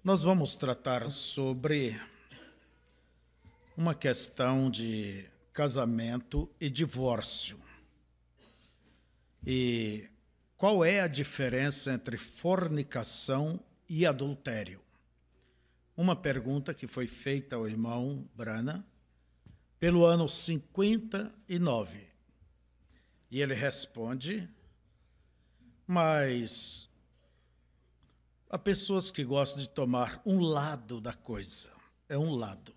Nós vamos tratar sobre uma questão de casamento e divórcio. E qual é a diferença entre fornicação e adultério? Uma pergunta que foi feita ao irmão Brana pelo ano 59. E ele responde, mas há pessoas que gostam de tomar um lado da coisa, é um lado,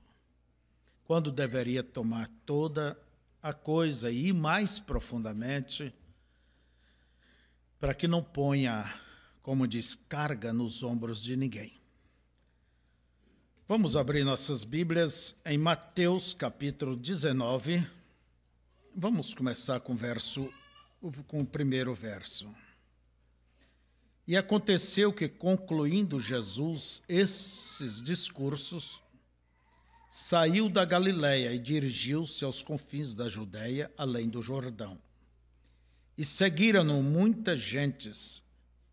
quando deveria tomar toda a coisa e ir mais profundamente, para que não ponha, como diz, carga nos ombros de ninguém. Vamos abrir nossas Bíblias em Mateus capítulo 19. Vamos começar com o primeiro verso. E aconteceu que, concluindo Jesus esses discursos, saiu da Galiléia e dirigiu-se aos confins da Judéia, além do Jordão. E seguiram-no muitas gentes,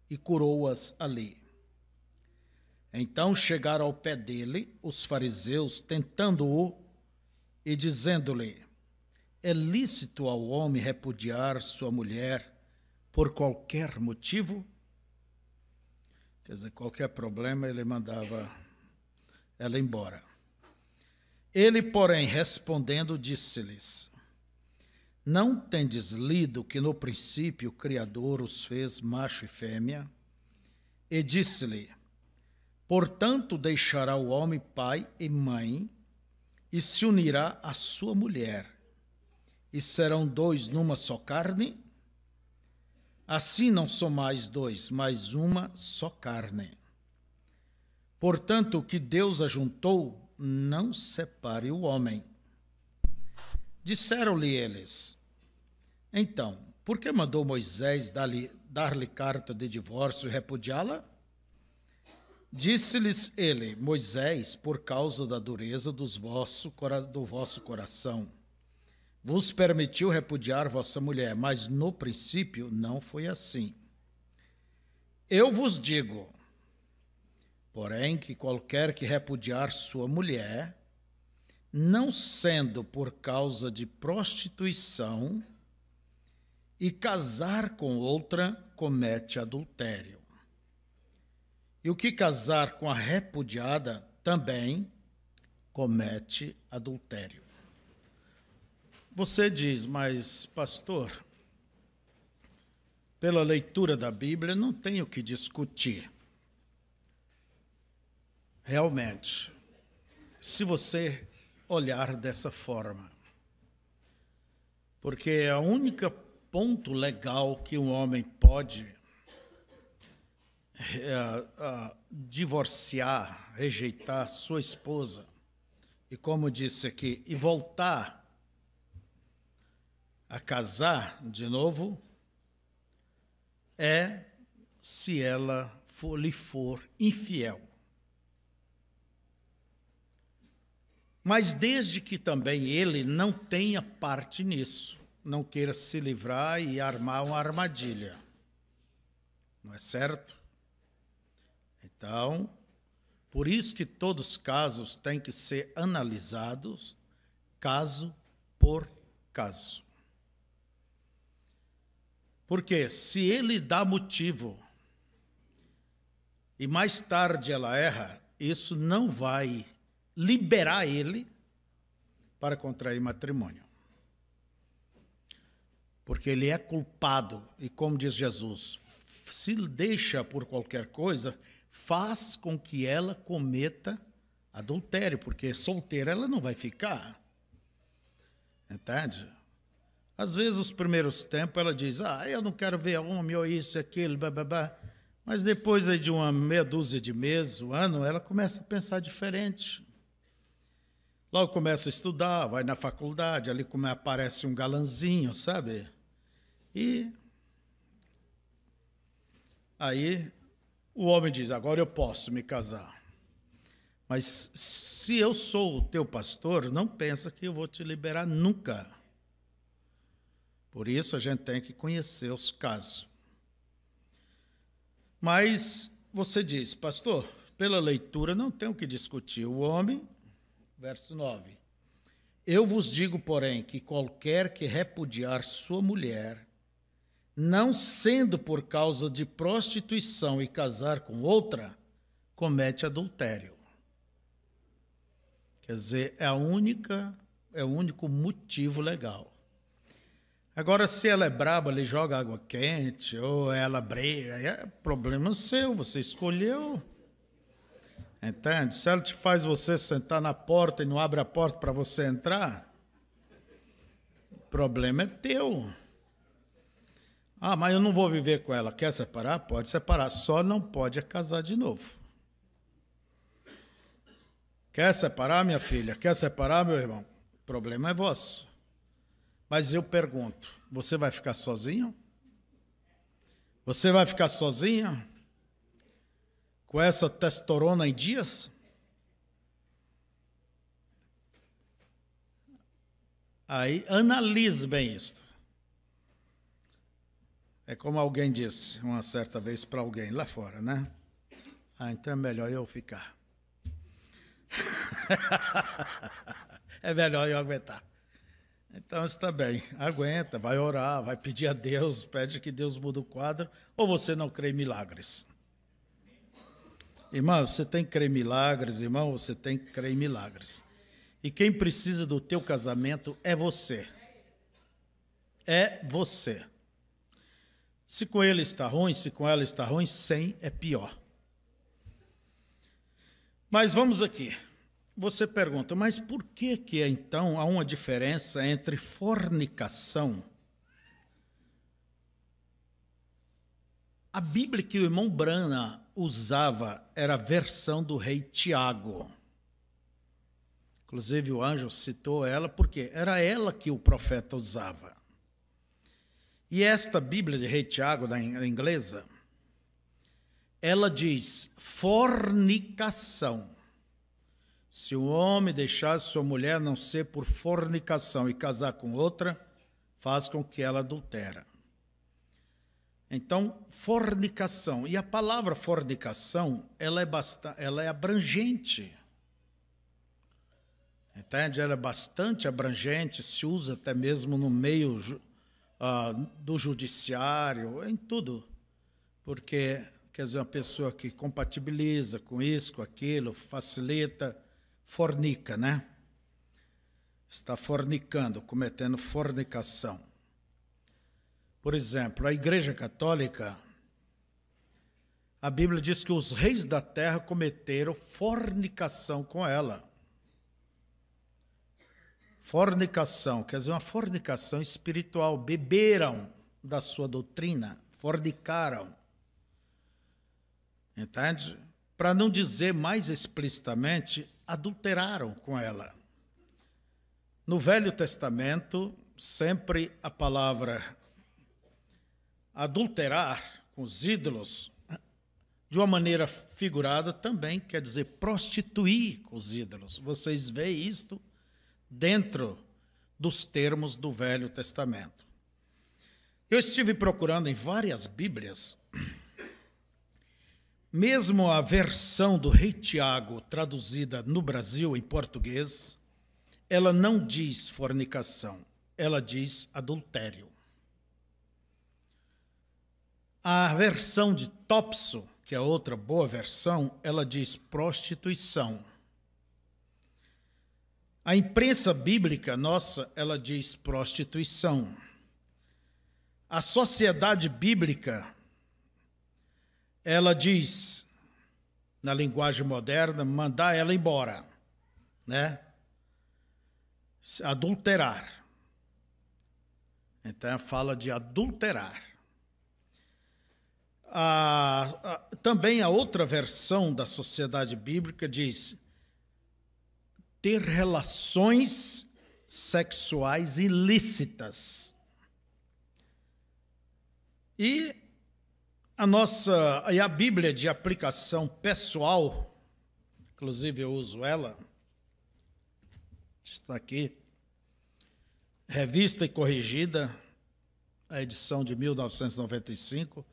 e curou-as ali. Então chegaram ao pé dele os fariseus, tentando-o e dizendo-lhe: é lícito ao homem repudiar sua mulher por qualquer motivo? Quer dizer, qualquer problema ele mandava ela embora. Ele, porém, respondendo, disse-lhes: não tendes lido que no princípio o Criador os fez macho e fêmea? E disse-lhe: portanto deixará o homem pai e mãe, e se unirá à sua mulher, e serão dois numa só carne? Assim não são mais dois, mas uma só carne. Portanto, o que Deus ajuntou, não separe o homem. Disseram-lhe eles: então, por que mandou Moisés dar-lhe carta de divórcio e repudiá-la? Disse-lhes ele: Moisés, por causa da dureza do vosso coração, vos permitiu repudiar vossa mulher, mas no princípio não foi assim. Eu vos digo, porém, que qualquer que repudiar sua mulher, não sendo por causa de prostituição, e casar com outra, comete adultério. E o que casar com a repudiada também comete adultério. Você diz, mas pastor, pela leitura da Bíblia não tem o que discutir. Realmente, se você olhar dessa forma, porque a única ponto legal que um homem pode divorciar, rejeitar sua esposa, e como disse aqui, e voltar a casar de novo, é se ela lhe for infiel. Mas desde que também ele não tenha parte nisso, não queira se livrar e armar uma armadilha. Não é certo? Então, por isso que todos os casos têm que ser analisados caso por caso. Porque se ele dá motivo e mais tarde ela erra, isso não vai liberar ele para contrair matrimônio. Porque ele é culpado, e como diz Jesus, se deixa por qualquer coisa, faz com que ela cometa adultério, porque solteira ela não vai ficar. Entende? Às vezes, os primeiros tempos, ela diz, eu não quero ver homem, ou isso, aquilo, bababá. Mas depois de uma meia dúzia de meses, um ano, ela começa a pensar diferente. Logo começa a estudar, vai na faculdade, ali como aparece um galanzinho, sabe? E aí o homem diz, agora eu posso me casar. Mas se eu sou o teu pastor, não pensa que eu vou te liberar nunca. Por isso a gente tem que conhecer os casos. Mas você diz, pastor, pela leitura, não tem o que discutir. O homem, verso 9. Eu vos digo, porém, que qualquer que repudiar sua mulher, não sendo por causa de prostituição e casar com outra, comete adultério. Quer dizer, é o único motivo legal. Agora, se ela é braba, ele joga água quente, ou ela briga, é problema seu, você escolheu. Entende? Se ela te faz você sentar na porta e não abre a porta para você entrar, o problema é teu. Ah, mas eu não vou viver com ela. Quer separar? Pode separar. Só não pode casar de novo. Quer separar, minha filha? Quer separar, meu irmão? O problema é vosso. Mas eu pergunto, você vai ficar sozinho? Você vai ficar sozinha? Com essa testosterona em dias? Aí, analise bem isto. É como alguém disse uma certa vez para alguém lá fora, né? Ah, então é melhor eu ficar. É melhor eu aguentar. Então está bem, aguenta, vai orar, vai pedir a Deus, pede que Deus mude o quadro, ou você não crê em milagres? Irmão, você tem que crer em milagres, irmão, você tem que crer em milagres. E quem precisa do teu casamento é você. É você. Se com ele está ruim, se com ela está ruim, sem é pior. Mas vamos aqui. Você pergunta, mas por que então há uma diferença entre fornicação? A Bíblia que o irmão Brana usava era a versão do rei Tiago. Inclusive o anjo citou ela porque era ela que o profeta usava. E esta Bíblia de rei Tiago, da inglesa, ela diz fornicação. Se o homem deixar sua mulher não ser por fornicação e casar com outra, faz com que ela adultera. Então, fornicação. E a palavra fornicação, ela é abrangente. Entende? Ela é bastante abrangente, se usa até mesmo no meio do judiciário, em tudo. Porque, quer dizer, uma pessoa que compatibiliza com isso, com aquilo, facilita, fornica, né? Está fornicando, cometendo fornicação. Por exemplo, a Igreja Católica, a Bíblia diz que os reis da terra cometeram fornicação com ela. Fornicação, quer dizer, uma fornicação espiritual. Beberam da sua doutrina, fornicaram. Entende? Para não dizer mais explicitamente, adulteraram com ela. No Velho Testamento, sempre a palavra adulterar com os ídolos, de uma maneira figurada, também quer dizer prostituir com os ídolos. Vocês veem isto dentro dos termos do Velho Testamento. Eu estive procurando em várias Bíblias, mesmo a versão do rei Tiago, traduzida no Brasil em português, ela não diz fornicação, ela diz adultério. A versão de Topso, que é outra boa versão, ela diz prostituição. A imprensa bíblica nossa, ela diz prostituição. A sociedade bíblica, ela diz, na linguagem moderna, mandar ela embora, né? Adulterar. Então, fala de adulterar. Também a outra versão da sociedade bíblica diz ter relações sexuais ilícitas. E a Bíblia de aplicação pessoal, inclusive eu uso ela, está aqui, revista e corrigida, a edição de 1995,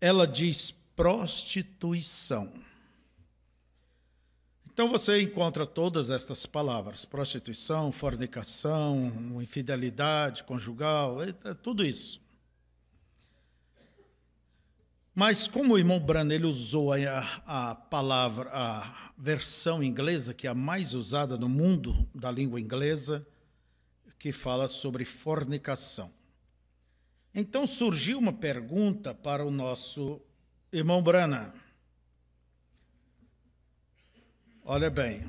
ela diz prostituição. Então você encontra todas estas palavras: prostituição, fornicação, infidelidade conjugal, tudo isso. Mas como o irmão Branham ele usou a palavra, a versão inglesa, que é a mais usada no mundo da língua inglesa, que fala sobre fornicação. Então surgiu uma pergunta para o nosso irmão Branham. Olha bem,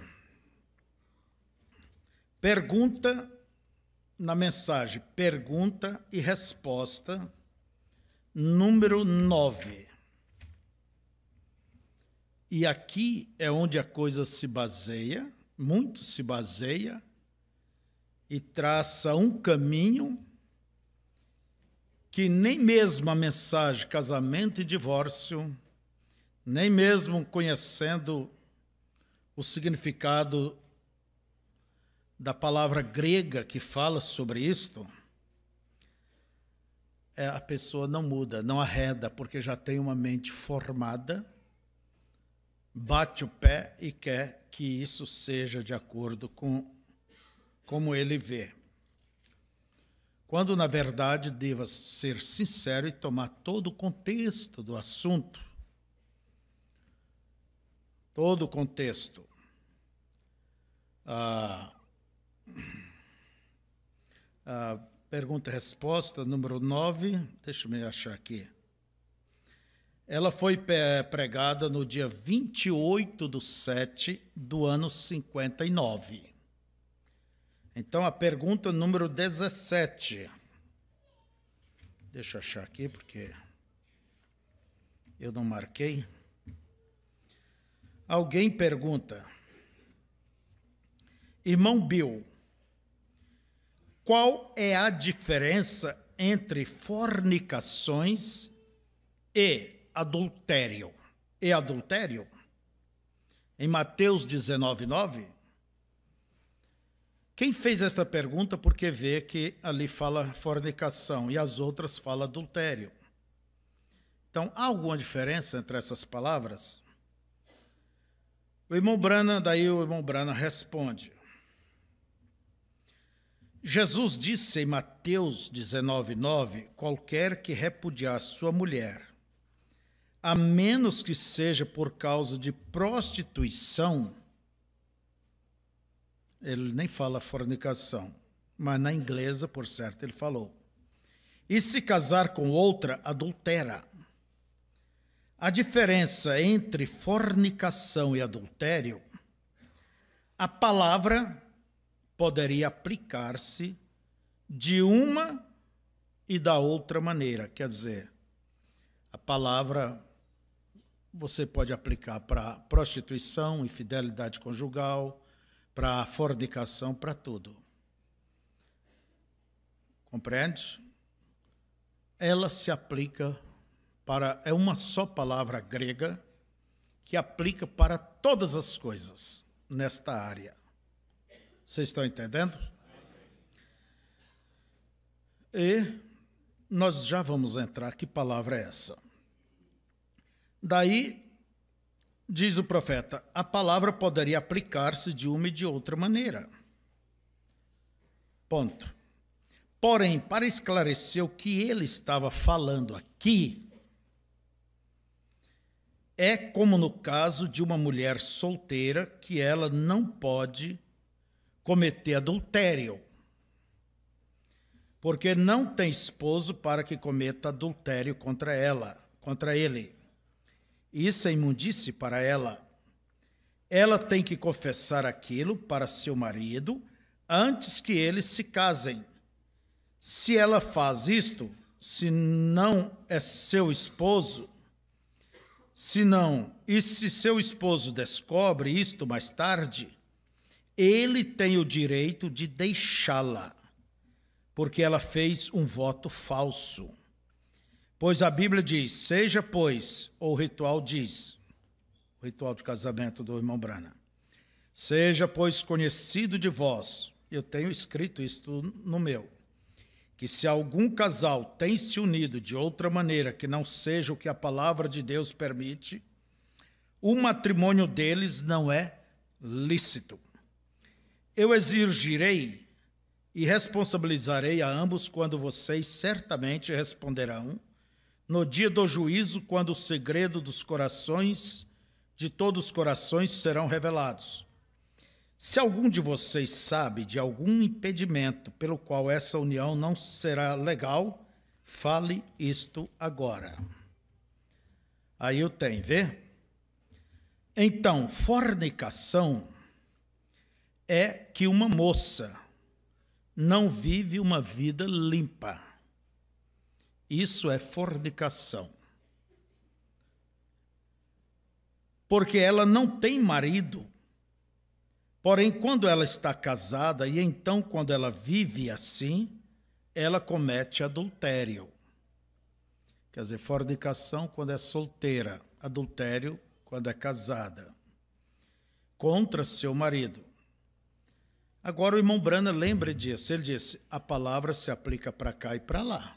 pergunta na mensagem, pergunta e resposta, número 9. E aqui é onde a coisa se baseia, muito se baseia, e traça um caminho que nem mesmo a mensagem casamento e divórcio, nem mesmo conhecendo o significado da palavra grega que fala sobre isto, a pessoa não muda, não arreda, porque já tem uma mente formada, bate o pé e quer que isso seja de acordo com como ele vê. Quando, na verdade, deva ser sincero e tomar todo o contexto do assunto. Todo o contexto. A pergunta e resposta, número 9, deixa eu me achar aqui. Ela foi pregada no dia 28/7 do ano 59. Então, a pergunta número 17. Deixa eu achar aqui, porque eu não marquei. Alguém pergunta: irmão Bill, qual é a diferença entre fornicações e adultério? E adultério? Em Mateus 19:9? Quem fez esta pergunta porque vê que ali fala fornicação e as outras falam adultério. Então, há alguma diferença entre essas palavras? O irmão Branham responde. Jesus disse em Mateus 19:9, qualquer que repudiar sua mulher, a menos que seja por causa de prostituição, ele nem fala fornicação, mas na inglesa, por certo, ele falou. E se casar com outra, adultera. A diferença entre fornicação e adultério, a palavra poderia aplicar-se de uma e da outra maneira. Quer dizer, a palavra você pode aplicar para prostituição, infidelidade conjugal, para fornicação, para tudo. Compreende? Ela se aplica para... É uma só palavra grega que aplica para todas as coisas nesta área. Vocês estão entendendo? E nós já vamos entrar. Que palavra é essa? Daí... Diz o profeta, a palavra poderia aplicar-se de uma e de outra maneira. Ponto. Porém, para esclarecer o que ele estava falando aqui, é como no caso de uma mulher solteira que ela não pode cometer adultério, porque não tem esposo para que cometa adultério contra ela, contra ele. Isso é imundície para ela. Ela tem que confessar aquilo para seu marido antes que eles se casem. Se ela faz isto, se não é seu esposo, e se seu esposo descobre isto mais tarde, ele tem o direito de deixá-la, porque ela fez um voto falso. Pois a Bíblia diz, seja, pois, ou o ritual diz, o ritual de casamento do irmão Branham, seja, pois, conhecido de vós, eu tenho escrito isto no meu, que se algum casal tem se unido de outra maneira que não seja o que a palavra de Deus permite, o matrimônio deles não é lícito. Eu exigirei e responsabilizarei a ambos quando vocês certamente responderão no dia do juízo, quando o segredo dos corações, de todos os corações, serão revelados. Se algum de vocês sabe de algum impedimento pelo qual essa união não será legal, fale isto agora. Aí eu tenho, vê? Então, fornicação é que uma moça não vive uma vida limpa. Isso é fornicação. Porque ela não tem marido. Porém, quando ela está casada, e então quando ela vive assim, ela comete adultério. Quer dizer, fornicação quando é solteira, adultério quando é casada, contra seu marido. Agora o irmão Branham lembra disso, ele disse, a palavra se aplica para cá e para lá.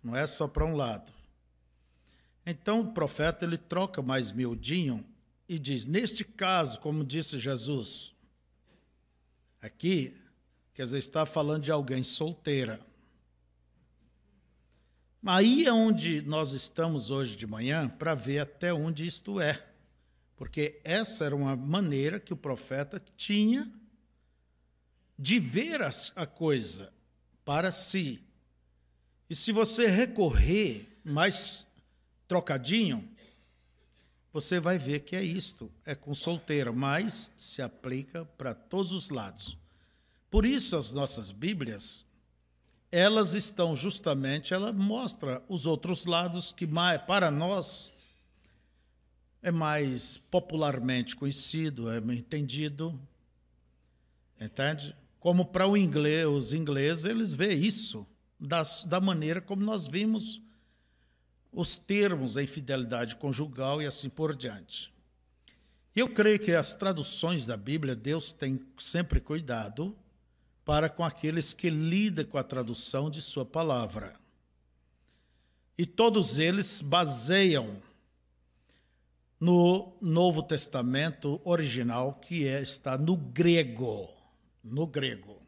Não é só para um lado. Então o profeta ele troca mais miudinho e diz, neste caso, como disse Jesus, aqui, quer dizer, está falando de alguém solteira. Aí é onde nós estamos hoje de manhã para ver até onde isto é. Porque essa era uma maneira que o profeta tinha de ver a coisa para si. E se você recorrer mais trocadinho, você vai ver que é isto, é com solteira, mas se aplica para todos os lados. Por isso as nossas Bíblias, elas estão justamente, ela mostra os outros lados que para nós é mais popularmente conhecido, é entendido, entende? Como para os ingleses, eles veem isso da maneira como nós vimos os termos, a infidelidade conjugal e assim por diante. Eu creio que as traduções da Bíblia, Deus tem sempre cuidado para com aqueles que lidam com a tradução de sua palavra. E todos eles baseiam no Novo Testamento original, que está no grego. No grego.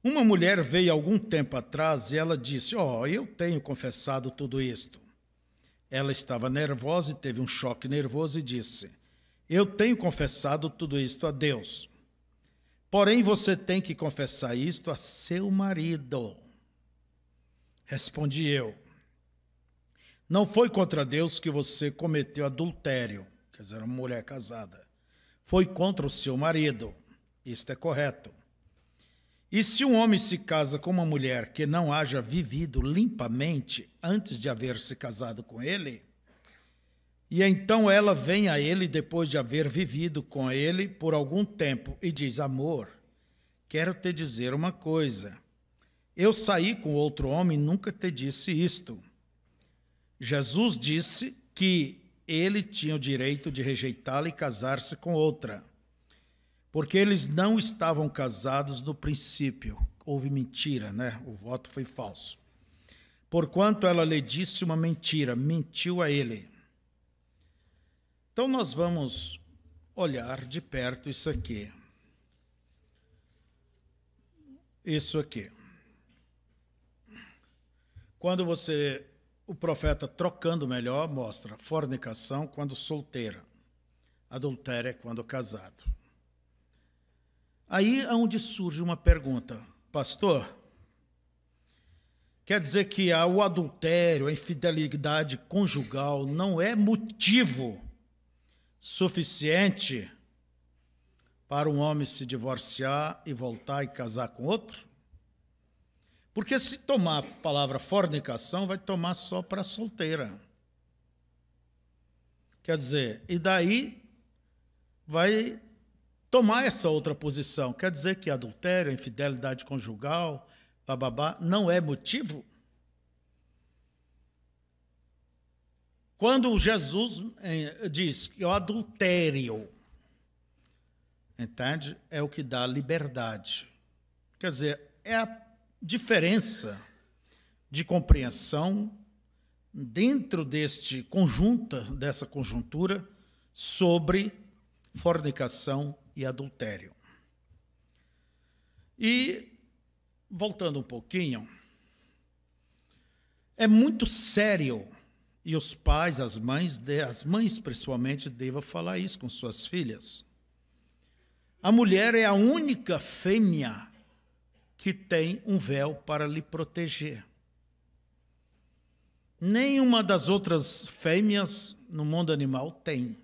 Uma mulher veio algum tempo atrás e ela disse, eu tenho confessado tudo isto. Ela estava nervosa e teve um choque nervoso e disse, eu tenho confessado tudo isto a Deus. Porém, você tem que confessar isto a seu marido. Respondi eu. Não foi contra Deus que você cometeu adultério, quer dizer, uma mulher casada. Foi contra o seu marido. Isto é correto. E se um homem se casa com uma mulher que não haja vivido limpamente antes de haver se casado com ele, e então ela vem a ele depois de haver vivido com ele por algum tempo e diz, amor, quero te dizer uma coisa. Eu saí com outro homem e nunca te disse isto. Jesus disse que ele tinha o direito de rejeitá-la e casar-se com outra, porque eles não estavam casados no princípio. Houve mentira, né? O voto foi falso. Porquanto ela lhe disse uma mentira, mentiu a ele. Então nós vamos olhar de perto isso aqui. Isso aqui. Quando o profeta trocando melhor, mostra fornicação quando solteira, adultério quando casado. Aí é onde surge uma pergunta, pastor, quer dizer que o adultério, a infidelidade conjugal não é motivo suficiente para um homem se divorciar e voltar e casar com outro? Porque se tomar a palavra fornicação, vai tomar só para solteira. Quer dizer, e daí vai tomar essa outra posição. Quer dizer que adultério, infidelidade conjugal, bababá, não é motivo? Quando Jesus diz que o adultério, entende? É o que dá liberdade. Quer dizer, é a diferença de compreensão dentro dessa conjuntura sobre fornicação e adultério. E, voltando um pouquinho, é muito sério, e os pais, as mães principalmente, devam falar isso com suas filhas. A mulher é a única fêmea que tem um véu para lhe proteger. Nenhuma das outras fêmeas no mundo animal tem.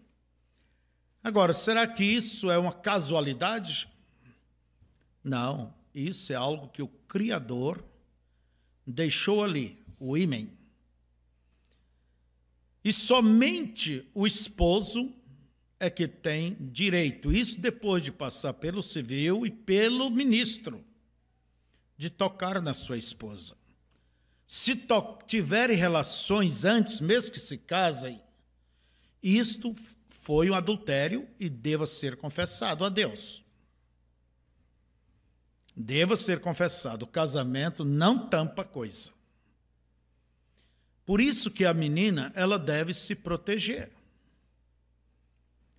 Agora, será que isso é uma casualidade? Não, isso é algo que o Criador deixou ali, o ímen. E somente o esposo é que tem direito, isso depois de passar pelo civil e pelo ministro, de tocar na sua esposa. Se tiverem relações antes, mesmo que se casem, isto foi um adultério e deva ser confessado a Deus. Deva ser confessado. O casamento não tampa coisa. Por isso que a menina, ela deve se proteger.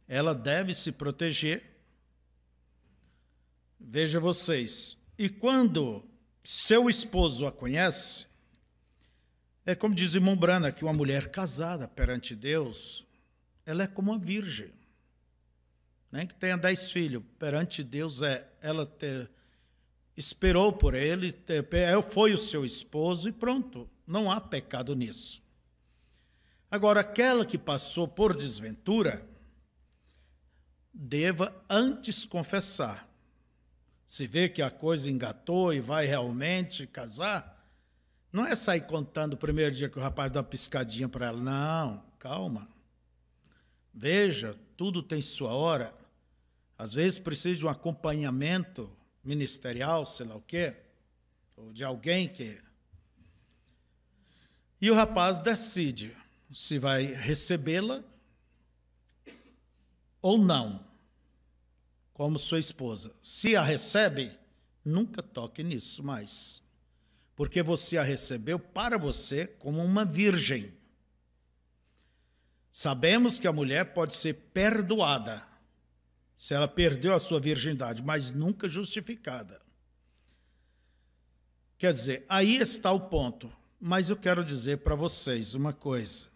Ela deve se proteger. Veja vocês, e quando seu esposo a conhece, é como diz irmão Brana, que uma mulher casada perante Deus, ela é como uma virgem. Nem que tenha 10 filhos, perante Deus ela esperou por ele, foi o seu esposo e pronto, não há pecado nisso. Agora, aquela que passou por desventura, deva antes confessar. Se vê que a coisa engatou e vai realmente casar, não é sair contando o primeiro dia que o rapaz dá uma piscadinha para ela. Não, calma. Veja, tudo tem sua hora. Às vezes precisa de um acompanhamento ministerial, sei lá o quê, ou de alguém que... E o rapaz decide se vai recebê-la ou não, como sua esposa. Se a recebe, nunca toque nisso mais, porque você a recebeu para você como uma virgem. Sabemos que a mulher pode ser perdoada se ela perdeu a sua virgindade, mas nunca justificada. Quer dizer, aí está o ponto. Mas eu quero dizer para vocês uma coisa.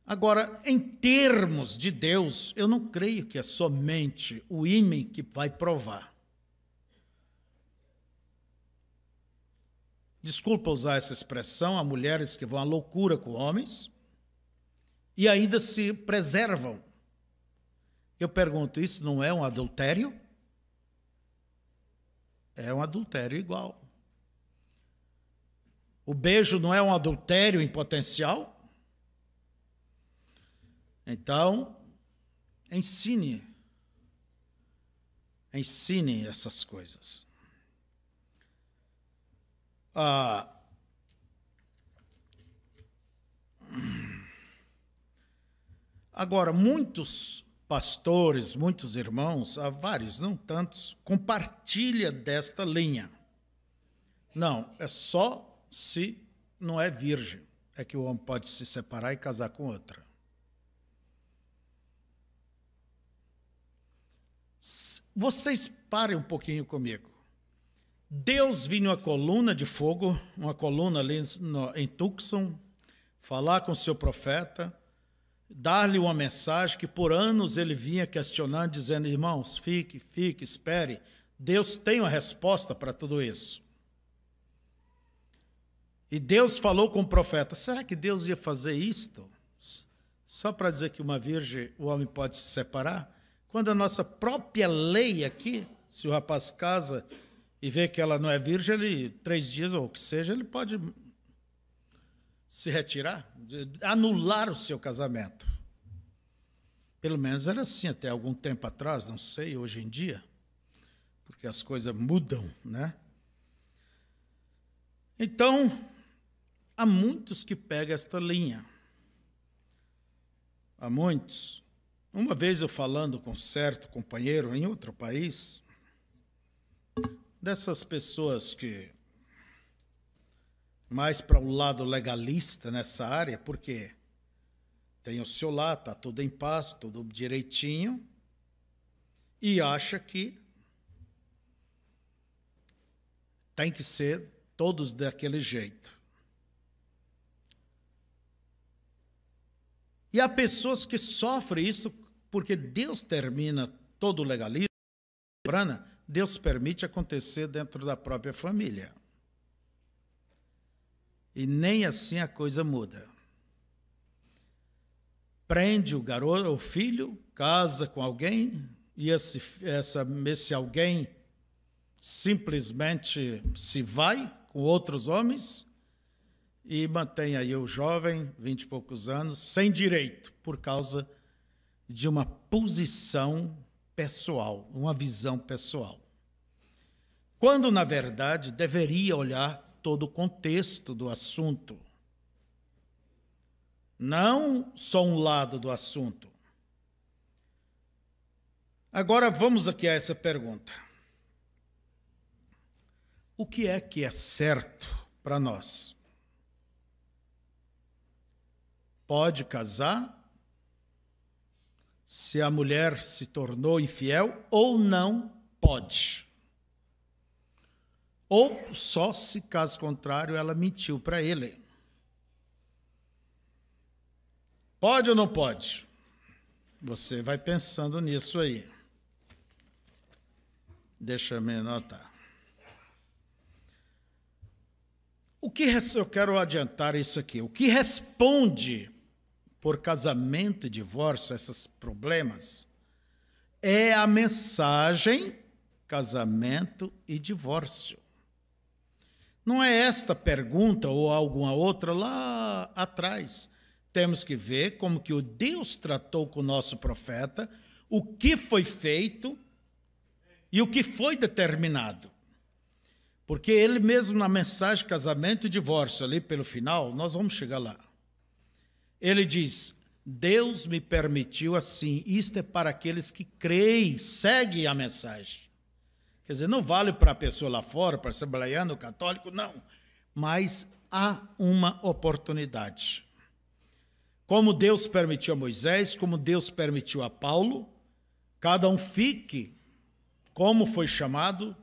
Agora, em termos de Deus, eu não creio que é somente o ímen que vai provar. Desculpa usar essa expressão, há mulheres que vão à loucura com homens e ainda se preservam. Eu pergunto, isso não é um adultério? É um adultério igual. O beijo não é um adultério em potencial? Então, ensine essas coisas. Agora, muitos pastores, muitos irmãos, há vários, não tantos, compartilham desta linha. Não, é só se não é virgem, é que o homem pode se separar e casar com outra. Vocês parem um pouquinho comigo. Deus vinha numa coluna de fogo, uma coluna ali em Tucson, falar com o seu profeta, dar-lhe uma mensagem que por anos ele vinha questionando, dizendo, irmãos, fique, espere. Deus tem uma resposta para tudo isso. E Deus falou com o profeta, será que Deus ia fazer isto? Só para dizer que uma virgem, o homem pode se separar? Quando a nossa própria lei aqui, se o rapaz casa e vê que ela não é virgem, ele, 3 dias ou o que seja, ele pode se retirar, anular o seu casamento. Pelo menos era assim até algum tempo atrás, não sei, hoje em dia, porque as coisas mudam, né? Então, há muitos que pegam esta linha. Há muitos. Uma vez eu falando com certo companheiro em outro país, dessas pessoas que mais para um lado legalista nessa área, porque tem o seu lá, está tudo em paz, tudo direitinho, e acha que tem que ser todos daquele jeito. E há pessoas que sofrem isso porque Deus termina todo o legalismo, Deus permite acontecer dentro da própria família. E nem assim a coisa muda. Prende o garoto, o filho, casa com alguém, e esse alguém simplesmente se vai com outros homens e mantém aí o jovem, 20 e poucos anos, sem direito, por causa de uma posição pessoal, uma visão pessoal. Quando, na verdade, deveria olhar todo o contexto do assunto. Não só um lado do assunto. Agora vamos aqui a essa pergunta. O que é certo para nós? Pode casar se a mulher se tornou infiel ou não pode? Ou só se, caso contrário, ela mentiu para ele? Pode ou não pode? Você vai pensando nisso aí. Deixa eu me anotar. Eu quero adiantar isso aqui. O que responde por casamento e divórcio, esses problemas, é a mensagem casamento e divórcio. Não é esta pergunta ou alguma outra lá atrás. Temos que ver como que o Deus tratou com o nosso profeta, o que foi feito e o que foi determinado. Porque ele mesmo na mensagem casamento e divórcio, ali pelo final, nós vamos chegar lá. Ele diz, Deus me permitiu assim, isto é para aqueles que creem, seguem a mensagem. Quer dizer, não vale para a pessoa lá fora, para ser assembleiano, católico, não. Mas há uma oportunidade. Como Deus permitiu a Moisés, como Deus permitiu a Paulo, cada um fique como foi chamado.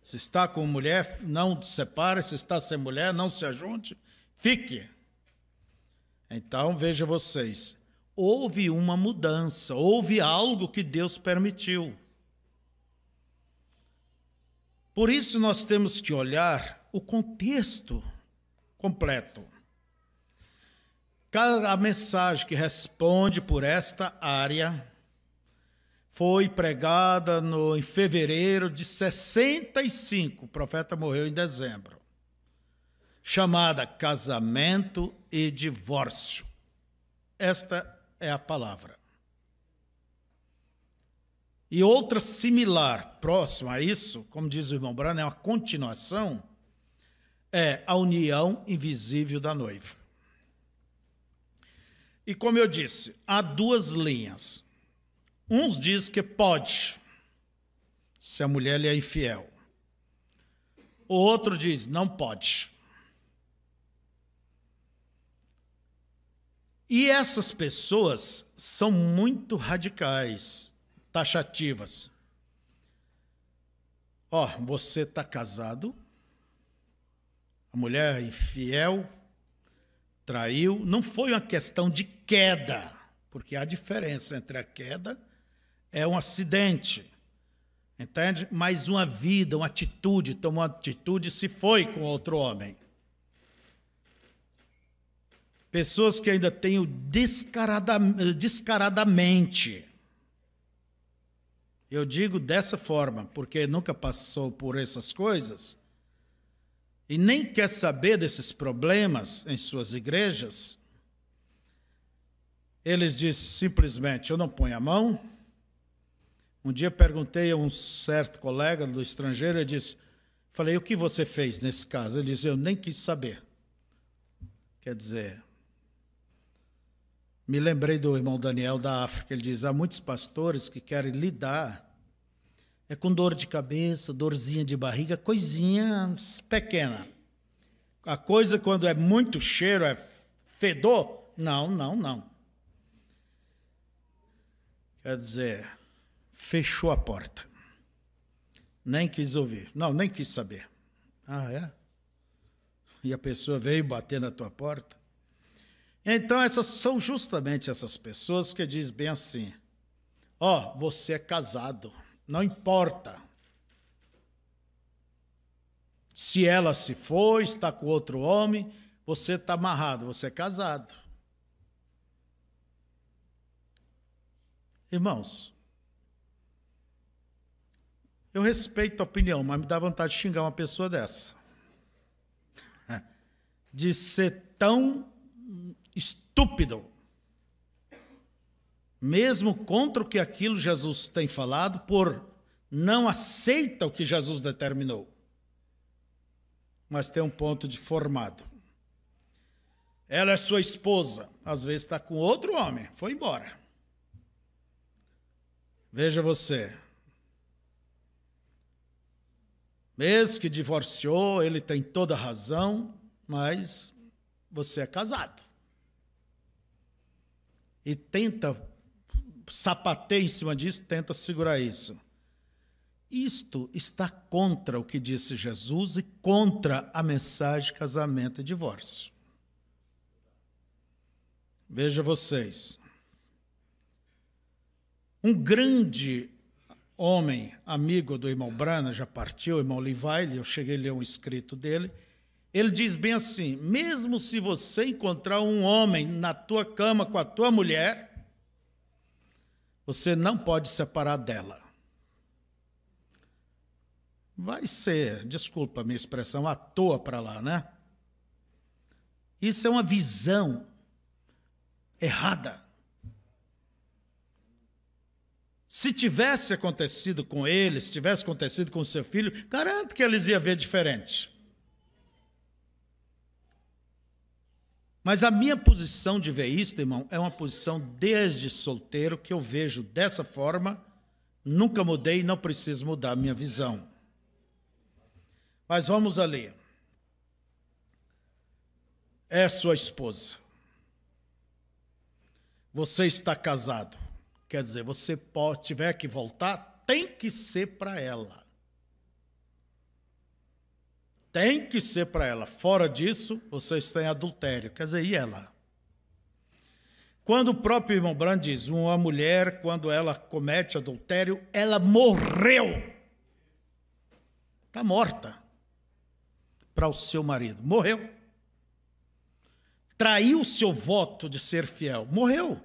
Se está com mulher, não se separe. Se está sem mulher, não se ajunte. Fique. Então, veja vocês. Houve uma mudança, houve algo que Deus permitiu. Por isso, nós temos que olhar o contexto completo. A mensagem que responde por esta área foi pregada em fevereiro de 65, o profeta morreu em dezembro, chamada Casamento e Divórcio. Esta é a palavra. E outra similar, próxima a isso, como diz o irmão Brano, é uma continuação, é a união invisível da noiva. E como eu disse, há duas linhas. Uns dizem que pode, se a mulher lhe é infiel. O outro diz, não pode. E essas pessoas são muito radicais, taxativas. Você está casado, a mulher é infiel, traiu, não foi uma questão de queda, porque há diferença entre a queda, é um acidente, entende? Mas uma vida, uma atitude, tomou uma atitude e se foi com outro homem. Pessoas que ainda têm o descaradamente. Eu digo dessa forma, porque nunca passou por essas coisas e nem quer saber desses problemas em suas igrejas. Eles dizem simplesmente, eu não ponho a mão. Um dia perguntei a um certo colega do estrangeiro, ele disse, falei, o que você fez nesse caso? Ele disse, eu nem quis saber. Quer dizer, me lembrei do irmão Daniel da África, ele diz, há muitos pastores que querem lidar com dor de cabeça, dorzinha de barriga, coisinha pequena. A coisa quando é muito cheiro, é fedor? Não, não, não. Quer dizer, fechou a porta. Nem quis ouvir. Não, nem quis saber. Ah, é? E a pessoa veio bater na tua porta? Então, essas são justamente essas pessoas que dizem bem assim: ó, você é casado, não importa. Se ela se for, está com outro homem, você está amarrado, você é casado. Irmãos, eu respeito a opinião, mas me dá vontade de xingar uma pessoa dessa. De ser tão estúpido, mesmo contra o que aquilo Jesus tem falado, por não aceita o que Jesus determinou. Mas tem um ponto de formado. Ela é sua esposa, às vezes está com outro homem, foi embora. Veja você. Mesmo que divorciou, ele tem toda a razão, mas você é casado. E tenta sapatear em cima disso, tenta segurar isso. Isto está contra o que disse Jesus e contra a mensagem de casamento e divórcio. Veja vocês. Um grande homem, amigo do irmão Branham, já partiu, o irmão Levi, eu cheguei a ler um escrito dele, ele diz bem assim: mesmo se você encontrar um homem na tua cama com a tua mulher, você não pode separar dela. Vai ser, desculpa a minha expressão, à toa para lá, né? Isso é uma visão errada. Se tivesse acontecido com ele, se tivesse acontecido com o seu filho, garanto que eles iam ver diferente. Mas a minha posição de ver isso, irmão, é uma posição desde solteiro que eu vejo dessa forma, nunca mudei e não preciso mudar a minha visão. Mas vamos ali. É sua esposa. Você está casado. Quer dizer, você tiver que voltar, tem que ser para ela. Tem que ser para ela. Fora disso, você está em adultério. Quer dizer, e ela? Quando o próprio irmão Branham diz, uma mulher, quando ela comete adultério, ela morreu. Está morta para o seu marido. Morreu. Traiu o seu voto de ser fiel. Morreu.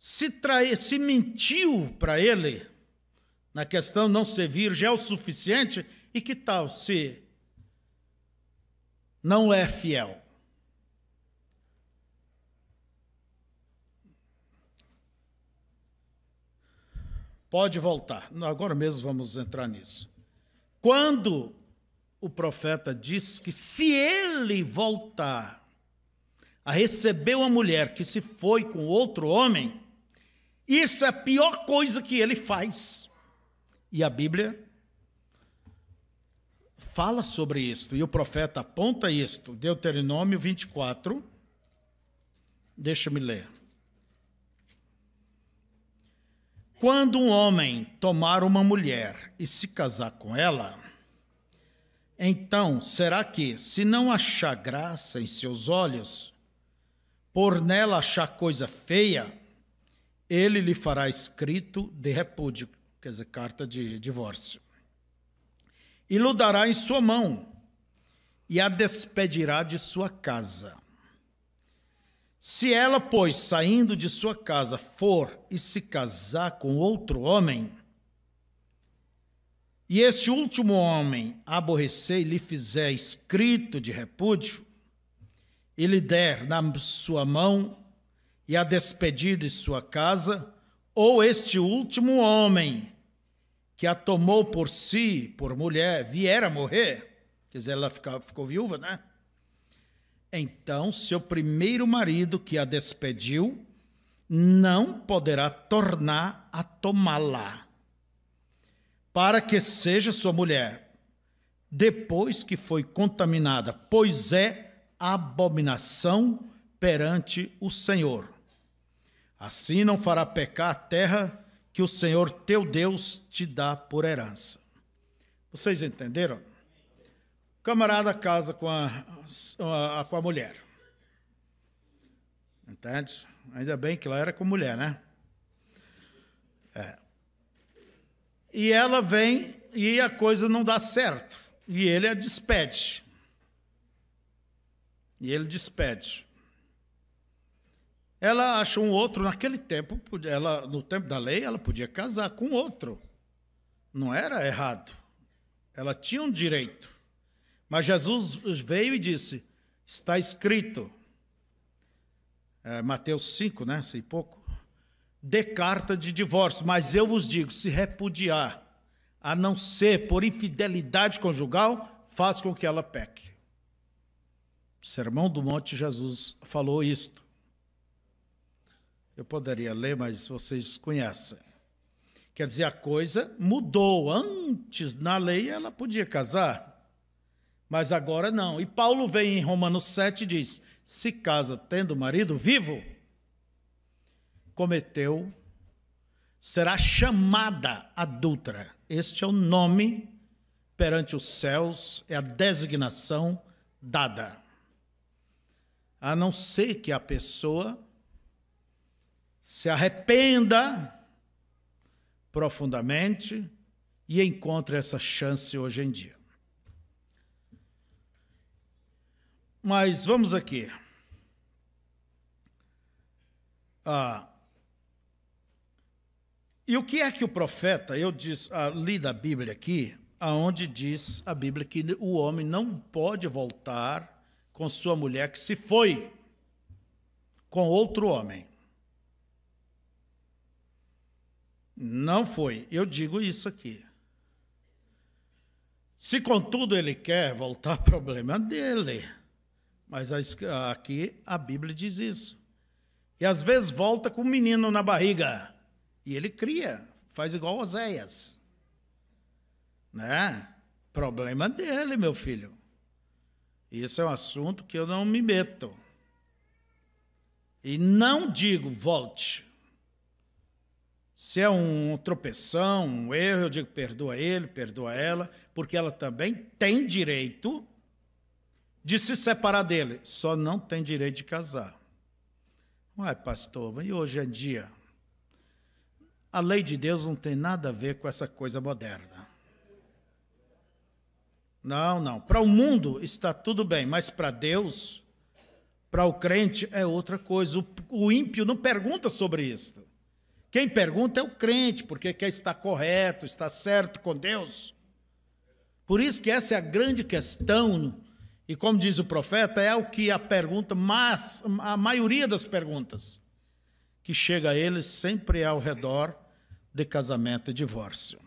Se mentiu para ele, na questão de não ser virgem é o suficiente, e que tal se não é fiel? Pode voltar. Agora mesmo vamos entrar nisso. Quando o profeta diz que se ele voltar a receber uma mulher que se foi com outro homem, isso é a pior coisa que ele faz. E a Bíblia fala sobre isto, e o profeta aponta isto. Deuteronômio 24, deixa-me ler. Quando um homem tomar uma mulher e se casar com ela, então será que, se não achar graça em seus olhos, por nela achar coisa feia, ele lhe fará escrito de repúdio, quer dizer, carta de divórcio, e lhe dará em sua mão, e a despedirá de sua casa. Se ela, pois, saindo de sua casa, for e se casar com outro homem, e esse último homem aborrecer e lhe fizer escrito de repúdio, e lhe der na sua mão e a despedir de sua casa, ou este último homem que a tomou por si, por mulher, vier a morrer, quer dizer, ela ficou viúva, né? Então, seu primeiro marido que a despediu não poderá tornar a tomá-la, para que seja sua mulher, depois que foi contaminada, pois é abominação perante o Senhor. Assim não fará pecar a terra que o Senhor teu Deus te dá por herança. Vocês entenderam? O camarada casa com a mulher. Entende? Ainda bem que ela era com mulher, né? E ela vem e a coisa não dá certo. E ele a despede. Ela acha um outro, naquele tempo, no tempo da lei, ela podia casar com outro. Não era errado. Ela tinha um direito. Mas Jesus veio e disse, está escrito, Mateus 5, né, sei pouco, dê carta de divórcio, mas eu vos digo, se repudiar, a não ser por infidelidade conjugal, faz com que ela peque. Sermão do Monte, Jesus falou isto. Eu poderia ler, mas vocês conhecem. Quer dizer, a coisa mudou. Antes, na lei, ela podia casar, mas agora não. E Paulo vem em Romanos 7 e diz, se casa tendo marido vivo, cometeu, será chamada adúltera. Este é o nome perante os céus, é a designação dada. A não ser que a pessoa se arrependa profundamente e encontre essa chance hoje em dia. Mas vamos aqui. E o que é que o profeta, li da Bíblia aqui, aonde diz a Bíblia que o homem não pode voltar com sua mulher que se foi com outro homem. Não foi. Eu digo isso aqui. Se contudo ele quer voltar, problema dele. Mas aqui a Bíblia diz isso. E às vezes volta com um menino na barriga. E ele cria, faz igual Oséias. Né? Problema dele, meu filho. Isso é um assunto que eu não me meto. E não digo volte. Se é um tropeção, um erro, eu digo perdoa ele, perdoa ela, porque ela também tem direito de se separar dele, só não tem direito de casar. Uai, pastor, mas e hoje em dia? A lei de Deus não tem nada a ver com essa coisa moderna. Não. Para o mundo está tudo bem, mas para Deus, para o crente é outra coisa. O ímpio não pergunta sobre isso. Quem pergunta é o crente, porque quer estar correto, estar certo com Deus. Por isso que essa é a grande questão, e como diz o profeta, é o que a pergunta, mas a maioria das perguntas que chega a eles sempre é ao redor de casamento e divórcio.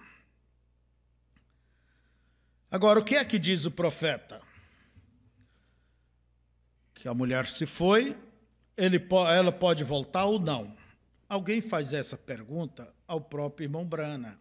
Agora, o que é que diz o profeta? Que a mulher se foi, ela pode voltar ou não. Alguém faz essa pergunta ao próprio irmão Brana.